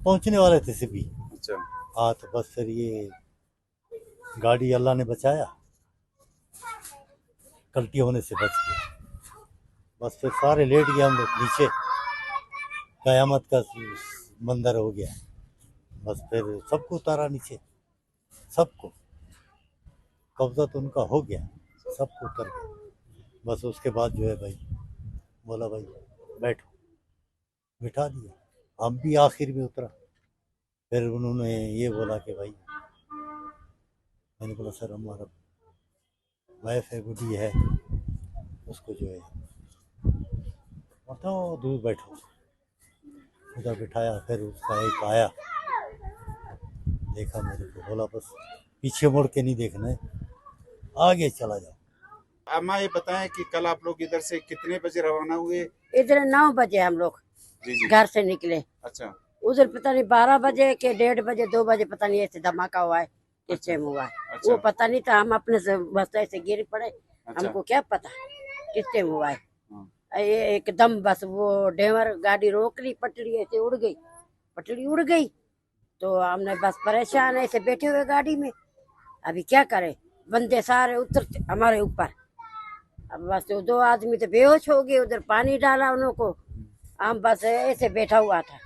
पहुंचने वाले थे सिपी। अच्छा। हाँ तो बस फिर ये गाड़ी अल्लाह ने बचाया, गलती होने से बच गया। बस फिर सारे लेट गए हम लोग नीचे, कयामत का मंदिर हो गया। बस फिर सबको उतारा नीचे, सबको कब्जा तो उनका हो गया, सबको उतर गया। बस उसके बाद जो है भाई बोला भाई बैठो, बिठा दिया। हम भी आखिर में उतरा। फिर उन्होंने ये बोला कि भाई, मैंने बोला सर हमारा वाइफ है, बुढ़ी है, उसको जो है बताओ दूर बैठो। उधर बिठाया। फिर उसका एक आया, देखा मेरे को, बोला बस पीछे मुड़ के नहीं देखना है, आगे चला जाओ। अम्मा ये बताएं कि कल आप लोग इधर से कितने बजे रवाना हुए? इधर 9 बजे हम लोग जी जी। घर से निकले। अच्छा। उधर पता नहीं 12 बजे के 1:30 बजे 2 बजे पता नहीं ऐसे धमाका हुआ है, किस टाइम हुआ है अच्छा। वो पता नहीं था। हम अपने से बस ऐसे गिर पड़े। अच्छा। हमको क्या पता किस टाइम हुआ है। हाँ। ये एकदम बस वो ड्राइवर गाड़ी रोक ली, पटरी ऐसे उड़ गई, पटरी उड़ गई। तो हमने बस परेशान ऐसे बैठे हुए गाड़ी में, अभी क्या करें। बंदे सारे उतर हमारे ऊपर। अब बस 2 आदमी तो बेहोश हो गए, उधर पानी डाला उन्हों को। हम बस ऐसे बैठा हुआ था।